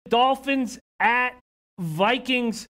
Dolphins at Vikings,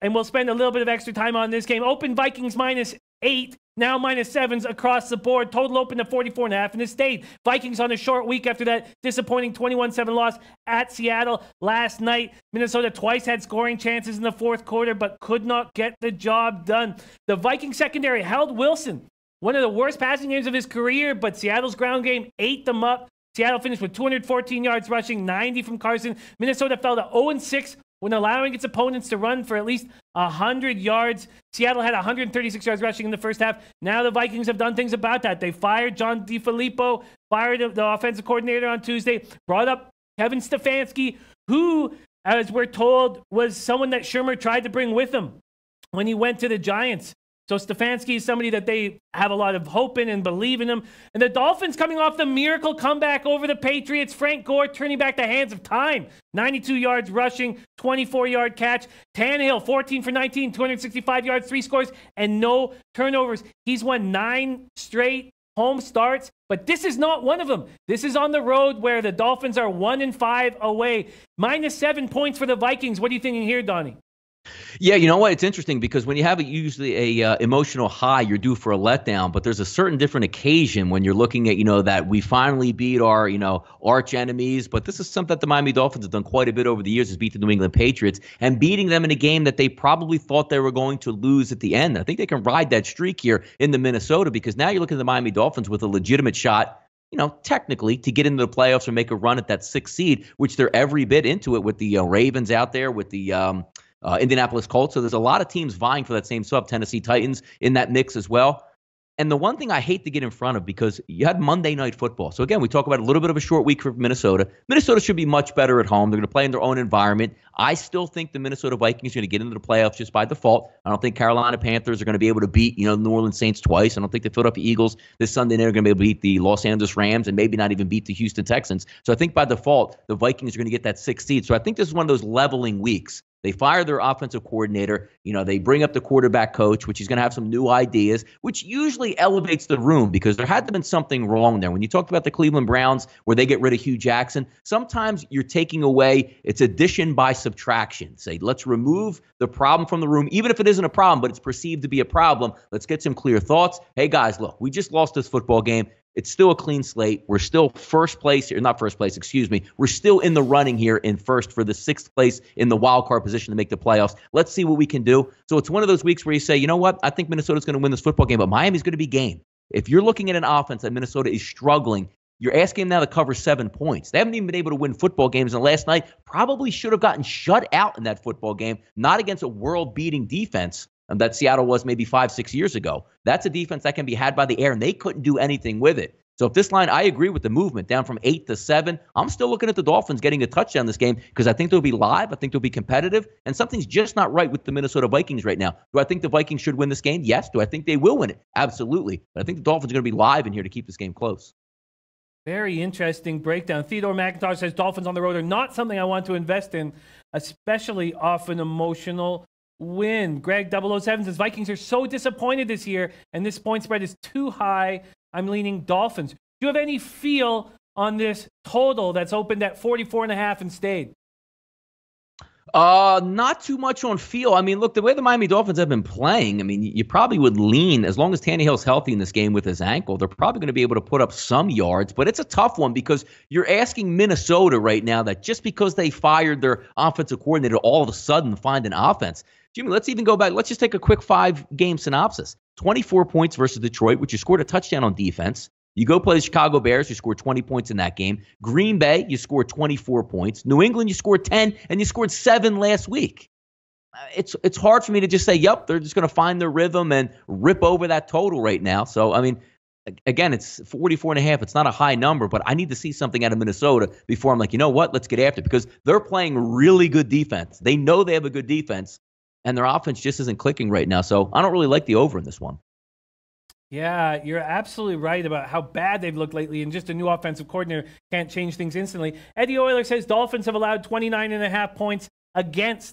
and we'll spend a little bit of extra time on this game. Open Vikings -8, now -7s across the board. Total open to 44.5 in the state. Vikings on a short week after that disappointing 21-7 loss at Seattle last night. Minnesota twice had scoring chances in the fourth quarter, but could not get the job done. The Viking secondary held Wilson, one of the worst passing games of his career, but Seattle's ground game ate them up. Seattle finished with 214 yards rushing, 90 from Carson. Minnesota fell to 0-6 when allowing its opponents to run for at least 100 yards. Seattle had 136 yards rushing in the first half. Now the Vikings have done things about that. They fired John DeFilippo, fired the offensive coordinator on Tuesday, brought up Kevin Stefanski, who, as we're told, was someone that Shermer tried to bring with him when he went to the Giants. So Stefanski is somebody that they have a lot of hope in and believe in him. And the Dolphins coming off the miracle comeback over the Patriots. Frank Gore turning back the hands of time. 92 yards rushing, 24-yard catch. Tannehill, 14 for 19, 265 yards, 3 scores, and no turnovers. He's won 9 straight home starts, but this is not one of them. This is on the road where the Dolphins are 1-5 away. -7 points for the Vikings. What are you thinking here, Donnie? Yeah, you know what? It's interesting because when you have usually a emotional high, you're due for a letdown. But there's a certain different occasion when you're looking at, that we finally beat our, arch enemies. But this is something that the Miami Dolphins have done quite a bit over the years, is beat the New England Patriots and beating them in a game that they probably thought they were going to lose at the end. I think they can ride that streak here in the Minnesota, because now you're looking at the Miami Dolphins with a legitimate shot, technically, to get into the playoffs or make a run at that 6th seed, which they're every bit into it with the Ravens out there, with the Indianapolis Colts. So there's a lot of teams vying for that same sub. Tennessee Titans in that mix as well. And the one thing I hate to get in front of, because you had Monday Night Football. So again, we talk about a little bit of a short week for Minnesota. Minnesota should be much better at home. They're going to play in their own environment. I still think the Minnesota Vikings are going to get into the playoffs just by default. I don't think Carolina Panthers are going to be able to beat, the New Orleans Saints twice. I don't think the Philadelphia Eagles this Sunday night are going to be able to beat the Los Angeles Rams, and maybe not even beat the Houston Texans. So I think by default, the Vikings are going to get that 6th seed. So I think this is one of those leveling weeks. They fire their offensive coordinator. They bring up the quarterback coach, which is going to have some new ideas, which usually elevates the room, because there had to have been something wrong there. When you talked about the Cleveland Browns, where they get rid of Hugh Jackson, sometimes you're taking away, it's addition by subtraction. Say, let's remove the problem from the room, even if it isn't a problem, but it's perceived to be a problem. Let's get some clear thoughts. Hey, guys, look, we just lost this football game. It's still a clean slate. We're still first place here. Not first place, excuse me. We're still in the running here in first for the 6th place in the wild card position to make the playoffs. Let's see what we can do. So it's one of those weeks where you say, you know what? I think Minnesota's going to win this football game, but Miami's going to be game. If you're looking at an offense that Minnesota is struggling, you're asking them now to cover 7 points. They haven't even been able to win football games. And last night probably should have gotten shut out in that football game, not against a world-beating defense that Seattle was maybe 5-6 years ago. That's a defense that can be had by the air, and they couldn't do anything with it. So if this line, I agree with the movement down from 8 to 7, I'm still looking at the Dolphins getting a touchdown this game, because I think they'll be live. I think they'll be competitive, and something's just not right with the Minnesota Vikings right now. Do I think the Vikings should win this game? Yes. Do I think they will win it? Absolutely. But I think the Dolphins are going to be live in here to keep this game close. Very interesting breakdown. Theodore McIntosh says Dolphins on the road are not something I want to invest in, especially off an emotional win. Greg 007 says Vikings are so disappointed this year, and this point spread is too high. I'm leaning Dolphins. Do you have any feel on this total that's opened at 44.5 and stayed? Not too much on feel. I mean, look, the way the Miami Dolphins have been playing, I mean, you probably would lean, as long as Tannehill's healthy in this game with his ankle, they're probably going to be able to put up some yards. But it's a tough one, because you're asking Minnesota right now that just because they fired their offensive coordinator, all of a sudden find an offense. Jimmy, let's even go back. Let's just take a quick 5-game synopsis. 24 points versus Detroit, which you scored a touchdown on defense. You go play the Chicago Bears, you scored 20 points in that game. Green Bay, you scored 24 points. New England, you scored 10, and you scored 7 last week. It's hard for me to just say, yep, they're just going to find their rhythm and rip over that total right now. So, I mean, again, it's 44.5. It's not a high number, but I need to see something out of Minnesota before I'm like, you know what, let's get after it, because they're playing really good defense. They know they have a good defense, and their offense just isn't clicking right now. So I don't really like the over in this one. Yeah, you're absolutely right about how bad they've looked lately, and just a new offensive coordinator can't change things instantly. Eddie Euler says Dolphins have allowed 29.5 points against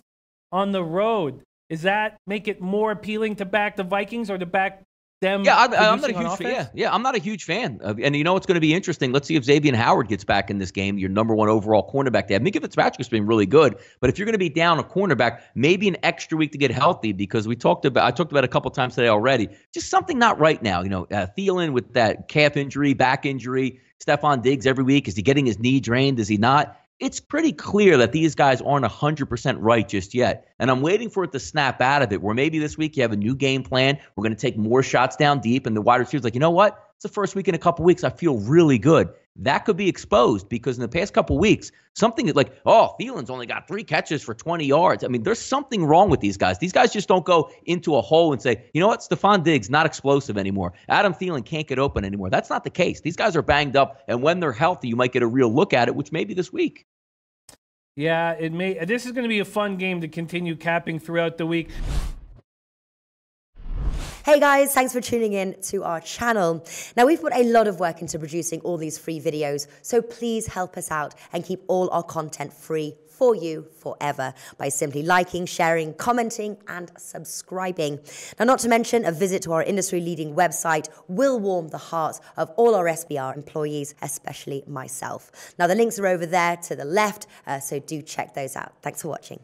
on the road. Does that make it more appealing to back the Vikings or to back them Yeah, I'm not a producing on huge fan. offense? Yeah, I'm not a huge fan. And you know what's going to be interesting? Let's see if Xavier Howard gets back in this game, your number one overall cornerback. They have Minka Fitzpatrick's been really good, but if you're going to be down a cornerback, maybe an extra week to get healthy, because I talked about it a couple times today already. Just something not right now. Thielen with that calf injury, back injury. Stephon Diggs every week. Is he getting his knee drained? Is he not? It's pretty clear that these guys aren't 100% right just yet. And I'm waiting for it to snap out of it, where maybe this week you have a new game plan. We're going to take more shots down deep, and the wide receiver's like, you know what? It's the first week in a couple weeks. I feel really good. That could be exposed, because in the past couple weeks, something like, oh, Thielen's only got 3 catches for 20 yards. I mean, there's something wrong with these guys. These guys just don't go into a hole and say, you know what? Stephon Diggs, not explosive anymore. Adam Thielen can't get open anymore. That's not the case. These guys are banged up, and when they're healthy, you might get a real look at it, which may be this week. Yeah, it may. This is going to be a fun game to continue capping throughout the week. Hey guys, thanks for tuning in to our channel. Now, we've put a lot of work into producing all these free videos, so please help us out and keep all our content free for you forever by simply liking, sharing, commenting, and subscribing. Now, not to mention, a visit to our industry-leading website will warm the hearts of all our SBR employees, especially myself. Now, the links are over there to the left, so do check those out. Thanks for watching.